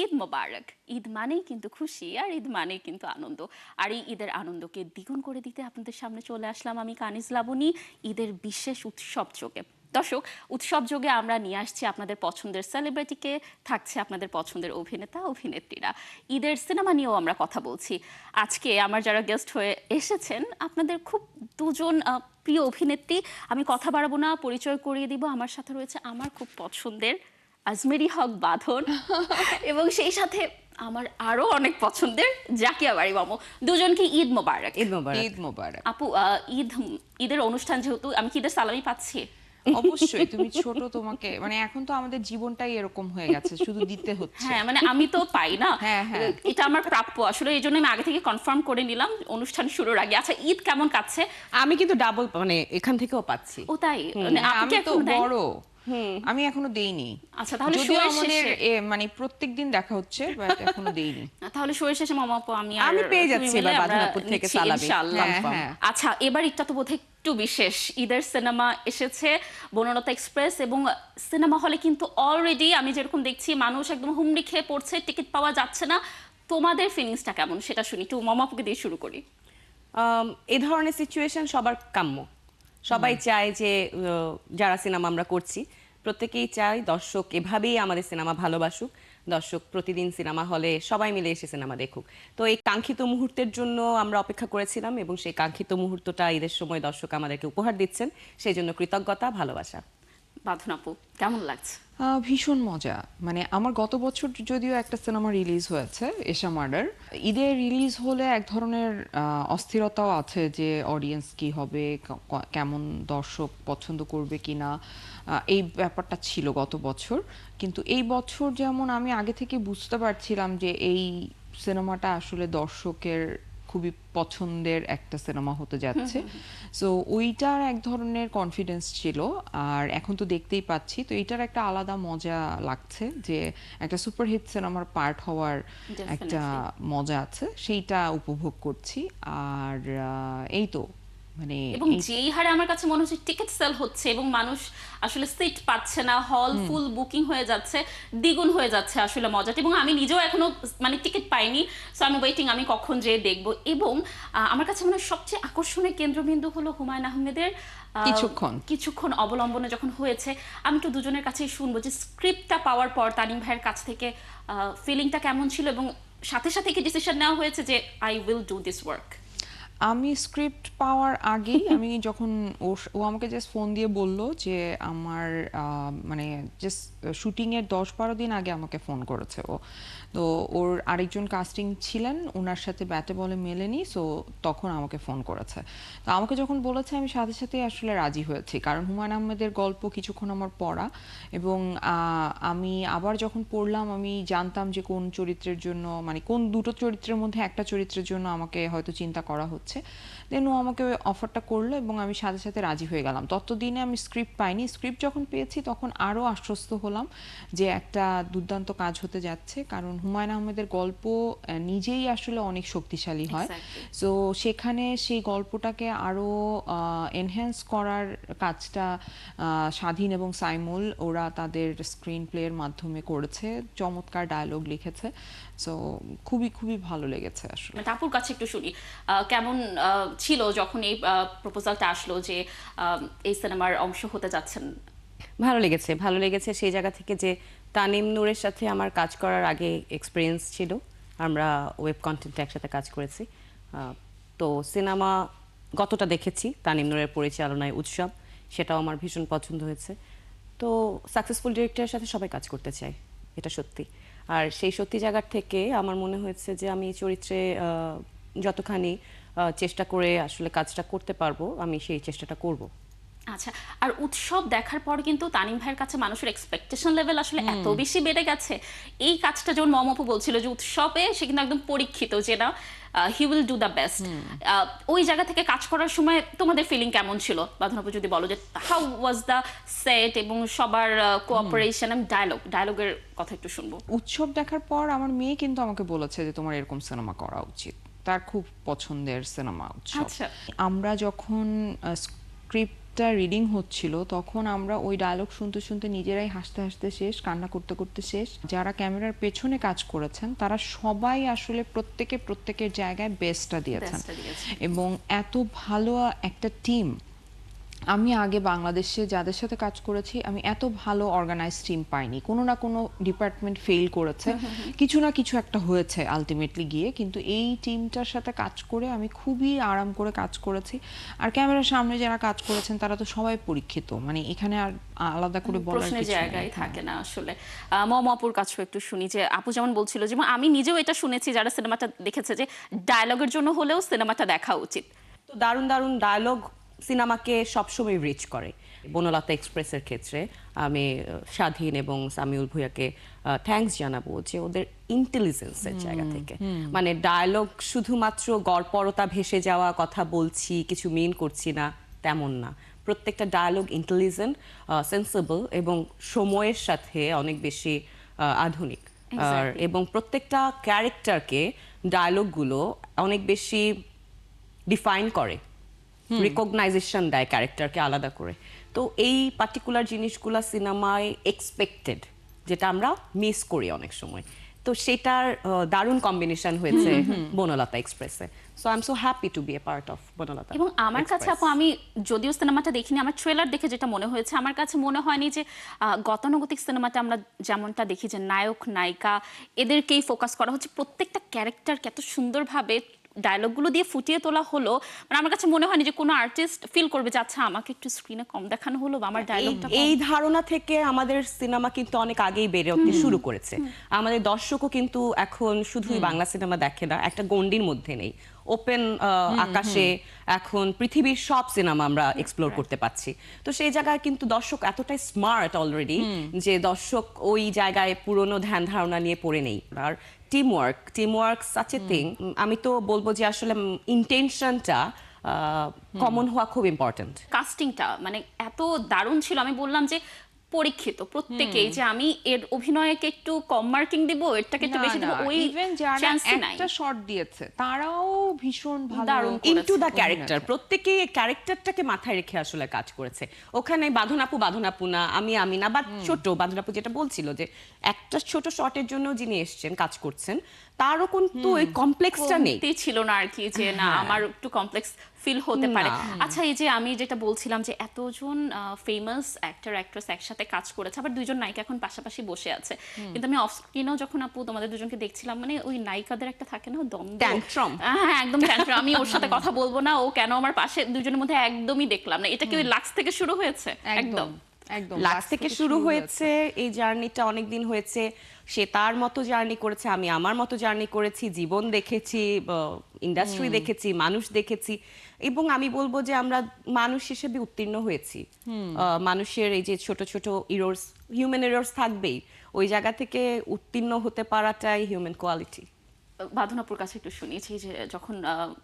ঈদ মোবারক। ঈদ মানেই কিন্তু খুশি আর ঈদ মানেই কিন্তু আনন্দ। আর এই ঈদের আনন্দকে দ্বিগুণ করে দিতে আপনাদের সামনে চলে আসলাম আমি কানিজ লাবণী ঈদের বিশেষ উৎসব যোগে। দর্শক, উৎসব যোগে আমরা নিয়ে আসছি আপনাদের পছন্দের সেলিব্রিটিকে, থাকছে আপনাদের পছন্দের অভিনেতা অভিনেত্রীরা। ঈদের সিনেমা নিয়েও আমরা কথা বলছি। আজকে আমার যারা গেস্ট হয়ে এসেছেন আপনাদের খুব দুজন প্রিয় অভিনেত্রী। আমি কথা বাড়াবো না, পরিচয় করিয়ে দিব। আমার সাথে রয়েছে আমার খুব পছন্দের আজমেরি হক বাঁধন এবং সেই সাথে আমার আরো অনেক পছন্দের জাকিয়া বাড়ি মামু। দুজনকে ঈদ মোবারক। ঈদ মোবারক। ঈদ মোবারক। আপু, ঈদের অনুষ্ঠান যেহেতু, আমি কি ঈদের সালামি পাচ্ছি? অবশ্যই, তুমি ছোট, তোমাকে মানে এখন তো আমাদের জীবনটাই এরকম হয়ে গেছে, শুধু দিতে হচ্ছে। হ্যাঁ, মানে আমি তো পাই না। হ্যাঁ, হ্যাঁ। এটা আমার প্রাপ্য আসলে, এই জন্য আমি আগে থেকে কনফার্ম করে নিলাম অনুষ্ঠান শুরুর আগে। আচ্ছা, ঈদ কেমন কাটছে? আমি কিন্তু ডাবল মানে এখান থেকেও পাচ্ছি। ও তাই? মানে হ্যাঁ, আপনি আমি কি তো এখনো দেন? বড়, আমি এখনো দেইনি। আচ্ছা, তাহলে যদিও শোয়ের আমাদের শেষে মানে প্রত্যেকদিন দেখা হচ্ছে, বাট এখনো দেইনি। তাহলে শোয়ের শেষে মামা আপু আমি আর আমি পেয়ে তুমি যাচ্ছি মিলে এবার আমরা বাঁধনাপুর থেকে নিচ্ছি, সালামি। ইনশাআল্লাহ। হ্যাঁ, হ্যাঁ। আচ্ছা, এবার এটা তো বোধহয় একটু বিশেষ। ঈদের সিনেমা এসেছে বনলতা এক্সপ্রেস, এবং সিনেমা হলে কিন্তু অলরেডি আমি যেরকম দেখছি মানুষ একদম হুমড়ি খেয়ে পড়ছে, টিকিট পাওয়া যাচ্ছে না। তোমাদের ফিলিংসটা কেমন সেটা শুনি। একটু মামা আপুকে দিয়ে শুরু করি। এই ধরনের সিচুয়েশন সবার কাম্য। সবাই চায় যে যারা সিনেমা আমরা করছি প্রত্যেকেই চায় দর্শক এভাবেই আমাদের সিনেমা ভালোবাসুক, দর্শক প্রতিদিন সিনেমা হলে সবাই মিলে এসে সিনেমা দেখুক। তো এই কাঙ্ক্ষিত মুহূর্তের জন্য আমরা অপেক্ষা করেছিলাম এবং সেই কাঙ্ক্ষিত মুহূর্তটা ঈদের সময় দর্শক আমাদেরকে উপহার দিচ্ছেন, সেই জন্য কৃতজ্ঞতা, ভালোবাসা। বাঁধন আপু, কেমন লাগছে? ভীষণ মজা। মানে আমার গত বছর যদিও একটা সিনেমা রিলিজ হয়েছে, এশা মার্ডার। ঈদে রিলিজ হলে এক ধরনের অস্থিরতাও আছে যে অডিয়েন্স কি হবে, কেমন দর্শক পছন্দ করবে কিনা, এই ব্যাপারটা ছিল গত বছর। কিন্তু এই বছর যেমন আমি আগে থেকে বুঝতে পারছিলাম যে এই সিনেমাটা আসলে দর্শকের খুবই পছন্দের একটা সিনেমা হতে যাচ্ছে, সো ওইটার এক ধরনের কনফিডেন্স ছিল। আর এখন তো দেখতেই পাচ্ছি, তো এইটার একটা আলাদা মজা লাগছে যে একটা সুপারহিট সিনেমার পার্ট হওয়ার একটা মজা আছে, সেইটা উপভোগ করছি। আর এই তো মানে এবং যেই হারে আমার কাছে মনে হচ্ছে টিকিট সেল হচ্ছে এবং মানুষ আসলে সিট পাচ্ছে না, হল ফুল বুকিং হয়ে যাচ্ছে, দ্বিগুণ হয়ে যাচ্ছে আসলে মজাটা। এবং আমি নিজেও এখনো মানে টিকিট পাইনি, সো আমি ওয়েটিং, আমি কখন যেয়ে দেখবো। এবং আমার কাছে মনে হয় সবচেয়ে আকর্ষণের কেন্দ্রবিন্দু হলো হুমায়ুন আহমেদের কিছুক্ষণ অবলম্বনে যখন হয়েছে। আমি তো দুজনের কাছেই শুনবো যে স্ক্রিপ্টটা পাওয়ার পর তানিম ভাইয়ের কাছ থেকে ফিলিংটা কেমন ছিল, এবং সাথে সাথে কি ডিসিশন নেওয়া হয়েছে যে I will do this work? আমি স্ক্রিপ্ট পাওয়ার আগেই আমি যখন ও আমাকে জাস্ট ফোন দিয়ে বলল যে আমার মানে জাস্ট শুটিংয়ের 10-12 দিন আগে আমাকে ফোন করেছে ও। তো ওর আরেকজন কাস্টিং ছিলেন, ওনার সাথে ব্যাটে বলে মেলেনি, সো তখন আমাকে ফোন করেছে। তো আমাকে যখন বলেছে আমি সাথে সাথে আসলে রাজি হয়েছি, কারণ হুমায়ুন আহমেদের গল্প কিছুক্ষণ আমার পড়া, এবং আমি আবার যখন পড়লাম আমি জানতাম যে কোন চরিত্রের জন্য, মানে কোন দুটো চরিত্রের মধ্যে একটা চরিত্রের জন্য আমাকে হয়তো চিন্তা করা হচ্ছে। দেন ও আমাকে অফারটা করলো এবং আমি সাথে সাথে রাজি হয়ে গেলাম। ততদিনে আমি স্ক্রিপ্ট পাইনি, স্ক্রিপ্ট যখন পেয়েছি তখন আরও আশ্বস্ত হলাম যে একটা দুর্দান্ত কাজ হতে যাচ্ছে, কারণ হুমায়ুন আহমেদের গল্প নিজেই আসলে অনেক শক্তিশালী হয়। সো সেখানে সেই গল্পটাকে আরও এনহ্যান্স করার কাজটা স্বাধীন এবং সাইমুল ওরা তাদের স্ক্রিন প্লের মাধ্যমে করেছে, চমৎকার ডায়লগ লিখেছে। সো খুবই খুবই ভালো লেগেছে আসলে। আপুর কাছে একটু শুনি, কেমন ছিল যখন এই প্রপোজালটা আসলো যে এই সিনেমার অংশ হতে যাচ্ছেন? ভালো লেগেছে, ভালো লেগেছে সেই জায়গা থেকে যে তানিম নূরের সাথে আমার কাজ করার আগে এক্সপিরিয়েন্স ছিল, আমরা ওয়েব কন্টেন্টে একসাথে কাজ করেছি। তো সিনেমা গতটা দেখেছি তানিম নূরের পরিচালনায় উৎসব, সেটাও আমার ভীষণ পছন্দ হয়েছে। তো সাকসেসফুল ডিরেক্টরের সাথে সবাই কাজ করতে চায়, এটা সত্যি। আর সেই সত্যি জায়গার থেকে আমার মনে হয়েছে যে আমি এই চরিত্রে যতখানি চেষ্টা করে আসলে কাজটা করতে পারবো, আমি সেই চেষ্টাটা করব। আচ্ছা, আর উৎসব দেখার পর কিন্তু তানিম ভাইয়ের কাছে মানুষের এক্সপেকটেশন লেভেল আসলে এত বেশি বেড়ে গেছে। এই কাজটা যেমন মমপু বলছিল যে উৎসবে সে কিন্তু একদম পরীক্ষিত, যে না he will do the best. ওই জায়গা থেকে কাজ করার সময় তোমাদের ফিলিং কেমন ছিল? বাঁধনাপু যদি বলো যে হাউ ওয়াজ দ্য সেট এবং সবার কোঅপারেশন এবং ডায়লগের কথা একটু শুনবো। উৎসব দেখার পর আমার মেয়ে কিন্তু আমাকে বলেছে যে তোমার এরকম সিনেমা করা উচিত, তার খুব পছন্দের সিনেমা উৎসব। আচ্ছা। আমরা যখন স্ক্রিপ্ট স্ক্রিপ্টটা রিডিং হচ্ছিল তখন আমরা ওই ডায়লগ শুনতে শুনতে নিজেরাই হাসতে হাসতে শেষ, কান্না করতে করতে শেষ। যারা ক্যামেরার পেছনে কাজ করেছেন তারা সবাই আসলে প্রত্যেকের জায়গায় বেস্টটা দিয়েছেন, Best টা দিয়েছেন। এবং এত ভালো একটা টিম আমি আগে বাংলাদেশে যাদের সাথে কাজ করেছি আমি এত ভালো অর্গানাইজ টিম পাইনি। কোনো না কোনো ডিপার্টমেন্ট ফেল করেছে, কিছু না কিছু একটা হয়েছে আলটিমেটলি গিয়ে, কিন্তু এই টিমটার সাথে কাজ করে আমি খুবই আরাম করে কাজ করেছি। আর ক্যামেরার সামনে যারা কাজ করেছেন তারা তো সবাই পরীক্ষিত, মানে এখানে আর আলাদা করে বলার প্রশ্নের কিছু নেই। জায়গায় থাকে না আসলে। মম আপুর কাছেও একটু শুনি যে আপু যেমন বলছিল যে আমি নিজেও এটা শুনেছি যারা সিনেমাটা দেখেছে যে ডায়লগের জন্য হলেও সিনেমাটা দেখা উচিত। তো দারুণ দারুণ ডায়লগ সিনেমাকে সবসময় রিচ করে। বনলতা এক্সপ্রেসের ক্ষেত্রে আমি স্বাধীন এবং সামিউল ভুঁইয়াকে থ্যাঙ্কস জানাবো যে ওদের ইন্টেলিজেন্সের জায়গা থেকে, মানে ডায়লগ শুধুমাত্র গড়পড়তা ভেসে যাওয়া, কথা বলছি কিছু মিন করছি না তেমন না। প্রত্যেকটা ডায়লগ ইন্টেলিজেন্ট, সেন্সেবল এবং সময়ের সাথে অনেক বেশি আধুনিক। আর এবং প্রত্যেকটা ক্যারেক্টারকে ডায়লগগুলো অনেক বেশি ডিফাইন করে, রিকগনাইজেশন দেয় ক্যারেক্টারকে আলাদা করে। তো এই পার্টিকুলার জিনিসগুলো সিনেমায় এক্সপেক্টেড, যেটা আমরা মিস করি অনেক সময়। তো সেটার দারুণ কম্বিনেশন হয়েছে বনলতা এক্সপ্রেসে। So I am so happy to be a part of Banalata. এবং আমার কাছে আপু, আমি যদিও সিনেমাটা দেখিনি, আমার ট্রেলার দেখে যেটা মনে হয়েছে, আমার কাছে মনে হয়নি যে গতানুগতিক সিনেমাতে আমরা যেমনটা দেখি যে নায়ক নায়িকা এদেরকেই ফোকাস করা হচ্ছে, প্রত্যেকটা ক্যারেক্টারকে এত সুন্দরভাবে ডায়লগগুলো দিয়ে ফুটিয়ে তোলা হলো। মানে আমার কাছে মনে হয়নি যে কোনো আর্টিস্ট ফিল করবে যে আচ্ছা আমাকে একটু স্ক্রিনে কম দেখানো হলো বা আমার ডায়লগটা এই ধারণা থেকে আমাদের সিনেমা কিন্তু অনেক আগেই বেড়ে উঠতে শুরু করেছে। আমাদের দর্শকও কিন্তু এখন শুধুই বাংলা সিনেমা দেখে না, একটা গণ্ডির মধ্যে নেই, ওপেন আকাশে এখন পৃথিবীর সব সিনেমা আমরা এক্সপ্লোর করতে পাচ্ছি। তো সেই জায়গায় কিন্তু দর্শক এতটাই স্মার্ট অলরেডি যে দর্শক ওই জায়গায় পুরনো ধ্যান ধারণা নিয়ে পড়ে নেই। আর টিমওয়ার্ক সাচ এ থিং, আমি তো বলবো যে আসলে ইন্টেনশনটা কমন হওয়া খুব ইম্পর্টেন্ট। কাস্টিংটা মানে এত দারুণ ছিল, আমি বললাম যে পরীক্ষিত প্রত্যেকেই, যে আমি এর অভিনয়কে একটু কম মার্কিং দিব, এটাকে একটু বেশি দিব, ওই ইভেন যারা চান্সই নাই। একটা শট দিয়েছে তারাও ভীষণ ভালো দারুণ ইনটু দ্য অভিনয় ক্যারেক্টার, করেছে। প্রত্যেকেই ক্যারেক্টারটাকে মাথায় রেখে আসলে কাজ করেছে। ওখানে বাঁধনাপু না, আমি না, বা ছোট বাঁধনাপু যেটা বলছিল যে একটা ছোট শটের জন্য যিনি এসছেন কাজ করছেন তারও কিন্তু ওই কমপ্লেক্সটা নেই। কমতি ছিল না আর কি, যে না আমার একটু কমপ্লেক্স ফিল হতে পারে। আচ্ছা, এই যে আমি যেটা বলছিলাম যে এতজন ফেমাস অ্যাক্টর অ্যাক্ট্রেস একসাথে কাজ করেছে, আবার দুইজন নায়িকা এখন পাশাপাশি বসে আছে, কিন্তু আমি অফ স্ক্রিনেও যখন আপু তোমাদের দুজনকে দেখছিলাম, মানে ওই নায়িকাদের একটা থাকে না দ্বন্দ্ব, Tantrum। হ্যাঁ একদম ট্যান্ট্রাম। আমি ওর সাথে কথা বলবো না, ও কেন আমার পাশে, দুজনের মধ্যে একদমই দেখলাম না। এটা কি ওই লাক্স থেকে শুরু হয়েছে? একদম একদম লাক্স থেকে শুরু হয়েছে, এই জার্নিটা অনেক দিন হয়েছে। সে তার মতো জার্নি করেছে, আমি আমার মতো জার্নি করেছি, জীবন দেখেছি, ইন্ডাস্ট্রি দেখেছি, মানুষ দেখেছি, এবং আমি বলবো যে আমরা মানুষ হিসেবে উত্তীর্ণ হয়েছি। মানুষের এই যে ছোট ছোট ইরোর্স, হিউম্যান ইরোর্স থাকবেই, ওই জায়গা থেকে উত্তীর্ণ হতে পারাটাই হিউম্যান কোয়ালিটি। বাঁধনাপুর কাছে একটু শুনিয়েছি যে যখন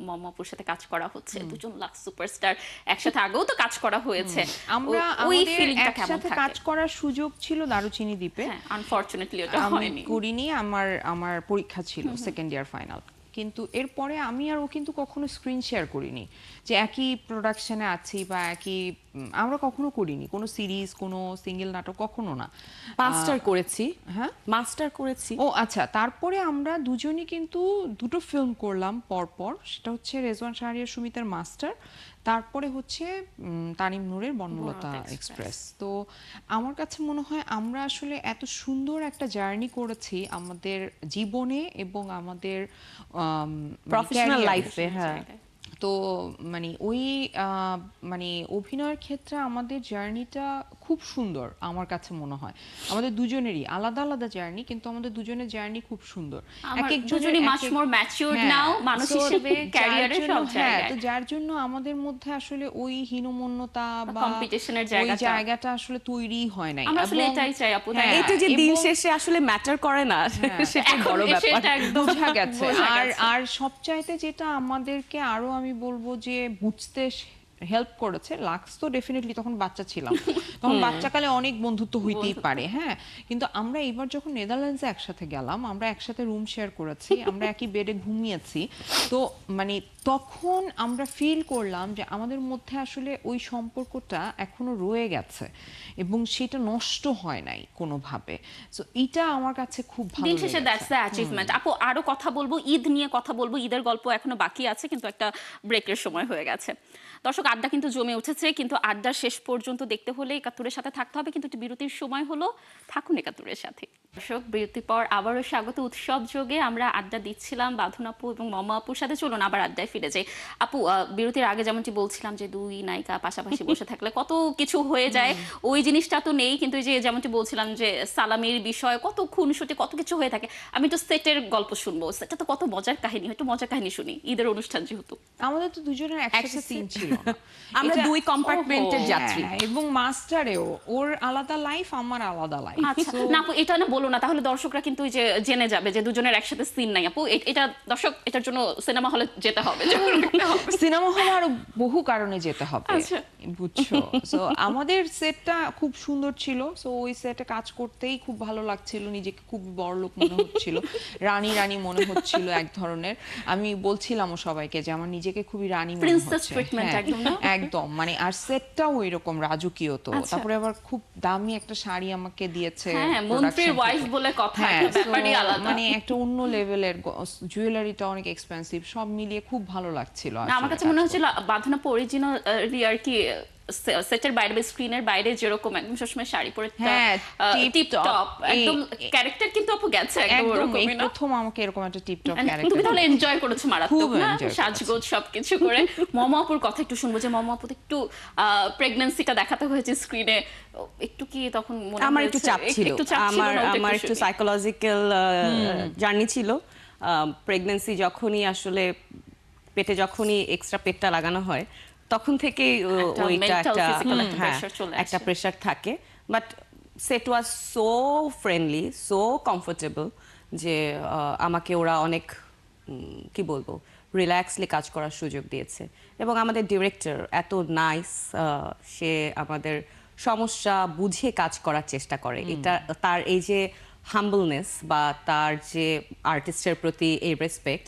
মমাপুর সাথে কাজ করা হচ্ছে, দুজন লাক্স সুপারস্টার একসাথে আগেও তো কাজ করা হয়েছে, আমরা ওই আমাদের ফিলিংটা কেমন একসাথে কাজ থাকে? করার সুযোগ ছিল দারুচিনি দ্বীপে, হ্যাঁ, আনফরচুনেটলি ওটা আমি হয়নি। করিনি। আমার পরীক্ষা ছিল সেকেন্ড ইয়ার ফাইনাল, কিন্তু এরপরে আমি আর ও কিন্তু কখনো স্ক্রিন শেয়ার করিনি, যে একই প্রোডাকশনে আছি বা একই আমরা কখনো করিনি কোনো সিরিজ, কোনো সিঙ্গেল নাটক, কখনো না। মাস্টার করেছি, হ্যাঁ মাস্টার করেছি। ও আচ্ছা, তারপরে আমরা দুজনই কিন্তু দুটো ফিল্ম করলাম পরপর, সেটা হচ্ছে রেজওয়ান শাহরিয়ার সুমিতের মাস্টার, তারপরে হচ্ছে তানিম নূরের বনলতা এক্সপ্রেস। তো আমার কাছে মনে হয় আমরা আসলে এত সুন্দর একটা জার্নি করেছি আমাদের জীবনে এবং আমাদের প্রফেশনাল career-এ। লাইফে। হ্যাঁ, তো মানে ওই মানে অভিনয়ের ক্ষেত্রে আমাদের জার্নিটা খুব সুন্দর আমার কাছে মনে হয়। আমাদের দুজনেরই আলাদা আলাদা জার্নি, কিন্তু আমাদের দুজনের জার্নি খুব সুন্দর। আমার একজনের দুজনই মাচ এক এক- মোর ম্যাচিউরড হ্যাঁ, নাও, মানুষ so হিসেবে যার ক্যারিয়ারে জন্য- সব হ্যাঁ, জায়গায়। তো যার জন্য আমাদের মধ্যে আসলে ওই হীনমন্যতা বা competition-এর ওই জায়গাটা। জায়গাটা আসলে তৈরি হয় নাই। আমরা আসলে এবং- এটাই চাই আপু, তাই না? হ্যাঁ, এটা যে দিন এবং- শেষে আসলে ম্যাটার করে না, সেটা এখন বড় এসে ব্যাপার। এটা একদম বোঝা গেছে। বোঝা আর গেছে। আর সবচাইতে যেটা আমাদেরকে আরো আমি বলবো যে বুঝতে হেল্প করেছে। লাক্স তো ডেফিনেটলি তখন বাচ্চা ছিলাম, তখন বাচ্চাকালে অনেক বন্ধুত্ব হইতেই পারে, হ্যাঁ, কিন্তু আমরা এবার যখন নেদারল্যান্ডসে একসাথে গেলাম, আমরা একসাথে রুম শেয়ার করেছি, আমরা একই বেডে ঘুমিয়েছি, তো মানে তখন আমরা ফিল করলাম যে আমাদের মধ্যে আসলে ওই সম্পর্কটা এখনো রয়ে গেছে এবং সেটা নষ্ট হয় নাই কোনোভাবে। সো এটা আমার কাছে খুব ভালো দিন শেষে লেগেছে। That's the achievement. আপু আরো কথা বলবো, ঈদ নিয়ে কথা বলবো, ঈদের গল্প এখনো বাকি আছে, কিন্তু একটা ব্রেকের সময় হয়ে গেছে। দর্শক, আড্ডা কিন্তু জমে উঠেছে, কিন্তু আড্ডার শেষ পর্যন্ত দেখতে হলে একাত্তরের সাথে থাকতে হবে, কিন্তু একটু বিরতির সময় হলো, থাকুন একাত্তরের সাথে। দর্শক, বিরতির পর আবারও স্বাগত উৎসব যোগে। আমরা আড্ডা দিচ্ছিলাম বাঁধন আপু এবং মমা আপুর সাথে। চলুন আবার আড্ডায় ফিরে যাই। আপু, বিরতির আগে যেমনটি বলছিলাম যে দুই নায়িকা পাশাপাশি বসে থাকলে কত কিছু হয়ে যায়, ওই জিনিসটা তো নেই, কিন্তু এই যে যেমনটি বলছিলাম যে সালামির বিষয়, কত খুনসুটি, কত কিছু হয়ে থাকে। আমি তো সেটের গল্প শুনবো, সেটা তো কত মজার কাহিনী, একটু মজার কাহিনী শুনি, ঈদের অনুষ্ঠান যেহেতু। আমাদের তো দুজনের একসাথে সিন ছিল না। আমরা এটা- দুই কম্পার্টমেন্টের ওহো, যাত্রী। হ্যাঁ, এবং মাস্টারেও ওর আলাদা লাইফ, আমার আলাদা লাইফ। আচ্ছা, না আপু এটা না বলো না, তাহলে দর্শকরা কিন্তু ওই যে জেনে যাবে যে দুজনের একসাথে সিন নাই। আপু এটা দর্শক, এটার জন্য সিনেমা হলে যেতে হবে। সিনেমা হলে আরো বহু কারণে যেতে হবে, আচ্ছা। বুঝছো? সো আমাদের সেটটা খুব সুন্দর ছিল, সো ওই সেটে কাজ করতেই খুব ভালো লাগছিল, নিজেকে খুব বড়লোক মনে হচ্ছিল, রানী রানী মনে হচ্ছিল এক ধরনের। আমি বলছিলামও সবাইকে যে আমার নিজেকে খুবই রানী মনে Princess হচ্ছে। treatment হ্যাঁ, একদম না? একদম, মানে আর সেটটাও এরকম রাজকীয় তো। আচ্ছা। তারপরে আবার খুব দামি একটা শাড়ি আমাকে দিয়েছে হ্যাঁ, মন্ত্রীর production ওয়াইফ থেকে। বলে কথা, হ্যাঁ, একটা ব্যাপারই so আলাদা। মানে একটা অন্য লেভেলের, জুয়েলারিটা অনেক এক্সপেন্সিভ, সব মিলিয়ে খুব ভালো লাগছিল না, আমার আসলে কাছে কাজ মনে করতে। হচ্ছিল বাঁধন আপু অরিজিনাল আর কি সেটের বাইরে বা স্ক্রিনের বাইরে যেরকম একদম সবসময় শাড়ি পরে হ্যাঁ, টিপ tip-top, টপ একদম এই- ক্যারেক্টার, কিন্তু আপু গেছে একদম একদম এই ওরকমই না? প্রথম আমাকে এরকম একটা টিপটপ And তুমি ক্যারেক্টার। তাহলে এনজয় করেছো মারাত্মক খুব না, enjoy করেছি। সাজগোজ সবকিছু করে। মমা আপুর কথা একটু শুনবো, যে মমা আপু একটু প্রেগন্যান্সিটা দেখাতে হয়েছে স্ক্রিনে, একটু কি তখন মনে আমার একটু হয়েছে? চাপ ছিল, একটু চাপ ছিল আমার না? ওটা আমার একটু শুনি। সাইকোলজিক্যাল জার্নি ছিল। প্রেগন্যান্সি যখনই আসলে পেটে যখনই এক্সট্রা পেটটা লাগানো হয়, তখন থেকেই একটা ওইটা mental, একটা physical একটা হ্যাঁ, pressure চলে একটা আসে। প্রেশার থাকে। But set was so friendly, so comfortable যে আমাকে ওরা অনেক কি বলবো রিল্যাক্সলি কাজ করার সুযোগ দিয়েছে। এবং আমাদের ডিরেক্টর এত নাইস, সে আমাদের সমস্যা বুঝে কাজ করার চেষ্টা করে। এটা তার এই যে হাম্বলনেস বা তার যে আর্টিস্টের প্রতি এই রেসপেক্ট,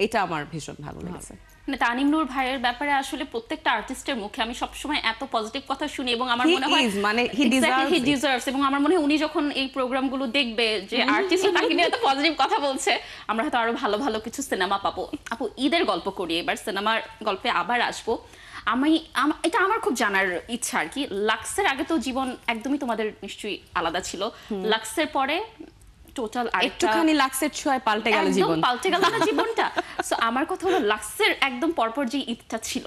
এটা আমার ভীষণ ভালো লেগেছে। মানে তানিম নূর ভাইয়ের ব্যাপারে আসলে প্রত্যেকটা আর্টিস্টের মুখে আমি সবসময় এত পজিটিভ কথা শুনি, এবং আমার He মনে হয় is, মানে he Exactly, deserves he it. deserves, এবং আমার মনে হয় উনি যখন এই প্রোগ্রামগুলো দেখবে যে আর্টিস্ট তাকে নিয়ে এত পজিটিভ কথা বলছে, আমরা হয়তো আরো ভালো ভালো কিছু সিনেমা পাবো। আপু ঈদের গল্প করি, এবার সিনেমার গল্পে আবার আসবো। এটা আমার খুব জানার ইচ্ছা আর কি, লাক্সের আগে তো জীবন একদমই তোমাদের নিশ্চয়ই আলাদা ছিল, লাক্সের পরে টোটাল একটুখানি লাক্সের ছোঁয়ায় পাল্টে গেল জীবন। পাল্টে গেল না জীবনটা। সো আমার কথা হলো, লাক্সের একদম পরপর যে ঈদটা ছিল,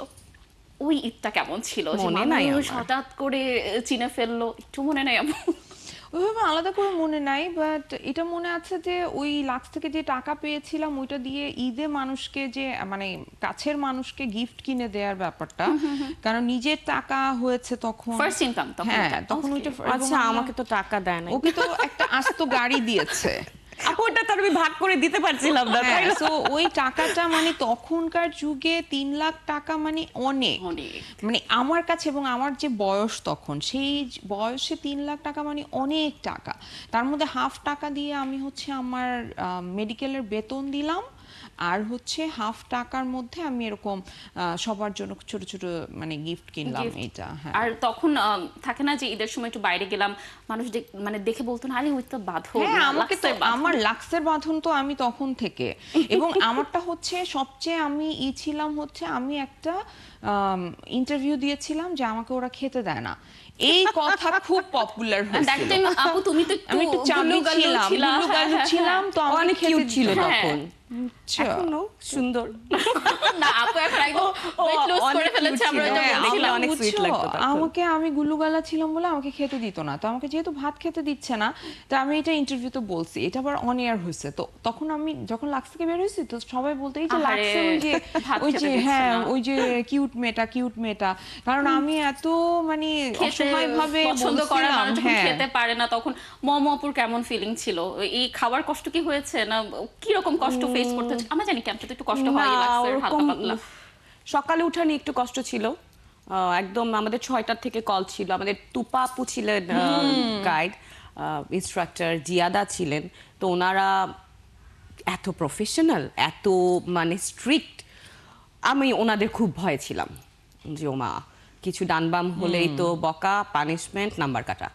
ওই ঈদটা কেমন ছিল? যে মনে নাই মানুষ আমার। হঠাৎ করে চিনে ফেললো, একটু মনে নাই আপু? ওইভাবে আলাদা করে মনে নাই, বাট এটা মনে আছে যে ওই লাক্স থেকে যে টাকা পেয়েছিলাম ওইটা দিয়ে ঈদে মানুষকে যে মানে কাছের মানুষকে গিফট কিনে দেওয়ার ব্যাপারটা, কারণ নিজের টাকা হয়েছে তখন, ফার্স্ট ইনকাম তখন হ্যাঁ এটা। তখন Okay. ওইটা। আচ্ছা, এবং আমাকে তো টাকা দেয় না। ওকে তো একটা আস্ত গাড়ি দিয়েছে। ওটা তো আমি ভাগ করে দিতে পারছিলাম না, তাই না? সো ওই টাকাটা মানে তখনকার যুগে 3 লাখ টাকা মানে অনেক, অনেক। মানে আমার কাছে, এবং আমার যে বয়স তখন, সেই বয়সে 3 লাখ টাকা মানে অনেক টাকা। তার মধ্যে হাফ টাকা দিয়ে আমি হচ্ছে আমার মেডিকেলের বেতন দিলাম, আর হচ্ছে হাফ টাকার মধ্যে আমি এরকম সবার জন্য ছোট ছোট মানে গিফট কিনলাম। Gift. এটা হ্যাঁ, আর তখন থাকে না যে ঈদের সময় একটু বাইরে গেলাম, মানুষ মানে দেখে বলতো না, আরে ওই তো বাঁধন, হ্যাঁ আমাকে তো লাক্সের বাঁধন। আমার লাক্সের বাঁধন তো আমি তখন থেকে, এবং আমারটা হচ্ছে সবচেয়ে আমি ছিলাম হচ্ছে আমি একটা ইন্টারভিউ দিয়েছিলাম যে আমাকে ওরা খেতে দেয় না, এই কথা খুব পপুলার And that হয়েছিল। time, আপু তুমি তো আমি একটু চাবি গুল্লুগাল্লু ছিলাম, ছিলা। গুল্লুগাল্লু হ্যাঁ, ছিলাম, তো আমাকে অনেক খেতে কিউট ছিল দিত না। তখন। আচ্ছা। এখনো সুন্দর। না আপু এখন একদম weight lose করে অনেক ফেলেছে, cute আমরা ছিল। এটা হ্যাঁ, বলছিলাম। অনেক sweet বুঝছো? লাগতো তখন। আমাকে আমি গুল্লুগালা ছিলাম বলে আমাকে খেতে দিত না, তো আমাকে যেহেতু ভাত খেতে দিচ্ছে না, তো আমি এটা ইন্টারভিউতে বলছি, এটা আবার অন এয়ার হয়েছে। তো তখন আমি যখন লাক্স থেকে বের হয়েছি, তো সবাই বলতো এই যে আহারে, লাক্সের ওই যে ভাত ওই খেতে যে দিচ্ছে হ্যাঁ না। ওই যে কিউট মেয়েটা, কারণ আমি এত মানে খেতে অসহায় ভাবে পছন্দ করা বলছিলাম, মানুষ যখন হ্যাঁ। খেতে পারে না, তখন মম অপুর কেমন ফিলিং ছিল? এই খাবার কষ্ট কি হয়েছে, না কি রকম কষ্ট ফেস করতে হচ্ছে? আমরা জানি ক্যাম্পে তো একটু কষ্ট হয়, না, লাক্সের হালকা ওরকম পাতলা। সকালে উঠা নিয়ে একটু কষ্ট ছিল। একদম আমাদের 6টার থেকে কল ছিল, আমাদের তুপা আপু ছিলেন গাইড, ইনস্ট্রাক্টর জিয়াদা ছিলেন, তো ওনারা এত প্রফেশনাল, এত মানে স্ট্রিক্ট, আমি ওনাদের খুব ভয় ছিলাম যে ওমা কিছু ডানবাম হলেই তো বকা, পানিশমেন্ট, নাম্বার কাটা।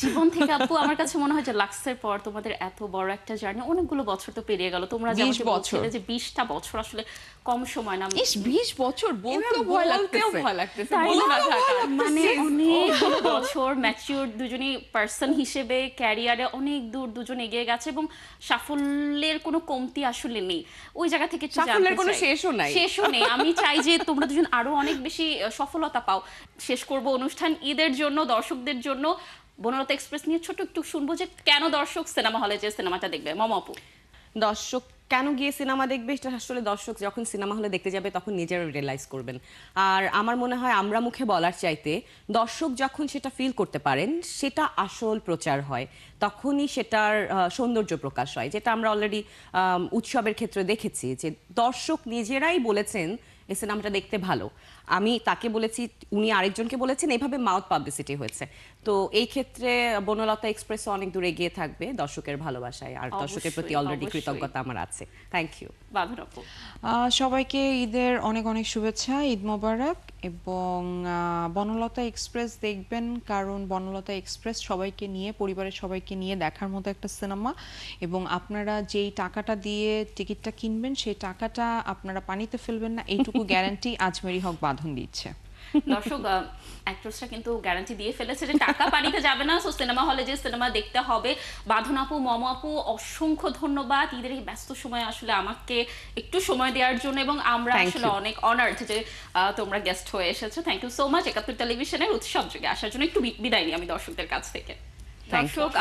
জীবন থেকে আপু আমার কাছে মনে হয় যে লাক্সের পর তোমাদের এত বড় একটা জার্নি, অনেকগুলো বছর তো পেরিয়ে গেল, তোমরা 20 যেমন বছর। বলছিলে যে 20টা বছর আসলে কম সময় না। 20 বছর বলতেও ভয় লাগতেছে। তাই বলতে না? ভয় লাগতেছে। মানে অনেক বছর ম্যাচিউর দুজনই পার্সন হিসেবে ক্যারিয়ারে অনেক দূর দুজন এগিয়ে গেছে এবং সাফল্যের কোনো কমতি আসলে নেই। ওই জায়গা থেকে একটু সাফল্যের জানতে কোনো চাই। শেষও নাই। শেষও নেই। আমি চাই যে তোমরা দুজন আরো অনেক বেশি সফলতা পাও। শেষ করব অনুষ্ঠান ঈদের জন্য, দর্শকদের জন্য বনলতা এক্সপ্রেস নিয়ে ছোট একটু শুনবো যে কেন দর্শক সিনেমা হলে যে সিনেমাটা দেখবে। মম আপু। দর্শক কেন গিয়ে সিনেমা দেখবে, এটা আসলে দর্শক যখন সিনেমা হলে দেখতে যাবে তখন নিজেরা রিয়েলাইজ করবেন। আর আমার মনে হয় আমরা মুখে বলার চাইতে দর্শক যখন সেটা ফিল করতে পারেন, সেটা আসল প্রচার হয়, তখনই সেটার সৌন্দর্য প্রকাশ হয়, যেটা আমরা অলরেডি উৎসবের ক্ষেত্রে দেখেছি যে দর্শক নিজেরাই বলেছেন এই সিনেমাটা দেখতে ভালো। আমি তাকে বলেছি, উনি আরেকজনকে বলেছেন, এইভাবে মাউথ পাবলিসিটি হয়েছে। তো এই ক্ষেত্রে বনলতা এক্সপ্রেস অনেক দূরে গিয়ে থাকবে দর্শকের ভালোবাসায়, আর দর্শকের প্রতি অবশ্যই, অলরেডি অবশ্যই। কৃতজ্ঞতা আমার আছে। Thank you. বাঁধন আপু। সবাইকে ঈদের অনেক অনেক শুভেচ্ছা, ঈদ মোবারক। এবং বনলতা এক্সপ্রেস দেখবেন, কারণ বনলতা এক্সপ্রেস সবাইকে নিয়ে, পরিবারের সবাইকে নিয়ে দেখার মতো একটা সিনেমা। এবং আপনারা যেই টাকাটা দিয়ে টিকিটটা কিনবেন, সেই টাকাটা আপনারা পানিতে ফেলবেন না, এইটুকু গ্যারান্টি আজমেরি হক বাঁধন দিচ্ছে। দর্শক, অ্যাক্ট্রেসরা কিন্তু গ্যারান্টি দিয়ে ফেলেছে যে টাকা পানিতে যাবে না, সো সিনেমা হলে যে সিনেমা দেখতে হবে। বাঁধন আপু, মম আপু, অসংখ্য ধন্যবাদ ঈদের এই ব্যস্ত সময়ে আসলে আমাকে একটু সময় দেওয়ার জন্য, এবং আমরা Thank আসলে you. অনেক অনার্ড যে তোমরা গেস্ট হয়ে এসেছো। থ্যাংক ইউ সো মাচ ৭১ টেলিভিশনের উৎসব যুগে আসার জন্য। একটু বিদায় নিই আমি দর্শকদের কাছ থেকে। Thank you. দর্শক,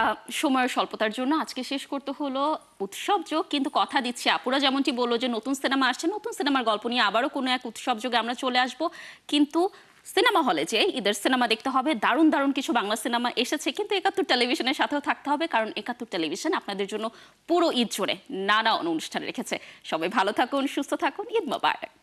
সময়ের স্বল্পতার জন্য আজকে শেষ করতে হলো উৎসব যোগ, কিন্তু কথা দিচ্ছি আপুরা যেমনটি বললো যে নতুন সিনেমা আসছে, নতুন সিনেমার গল্প নিয়ে আবারও কোনো এক উৎসব যোগে আমরা চলে আসব। কিন্তু সিনেমা হলে যে ঈদের সিনেমা দেখতে হবে, দারুণ দারুণ কিছু বাংলা সিনেমা এসেছে, কিন্তু ৭১ টেলিভিশনের সাথেও থাকতে হবে, কারণ ৭১ টেলিভিশন আপনাদের জন্য পুরো ঈদ জুড়ে নানা অনুষ্ঠান রেখেছে। সবাই ভালো থাকুন, সুস্থ থাকুন, ঈদ মোবারক।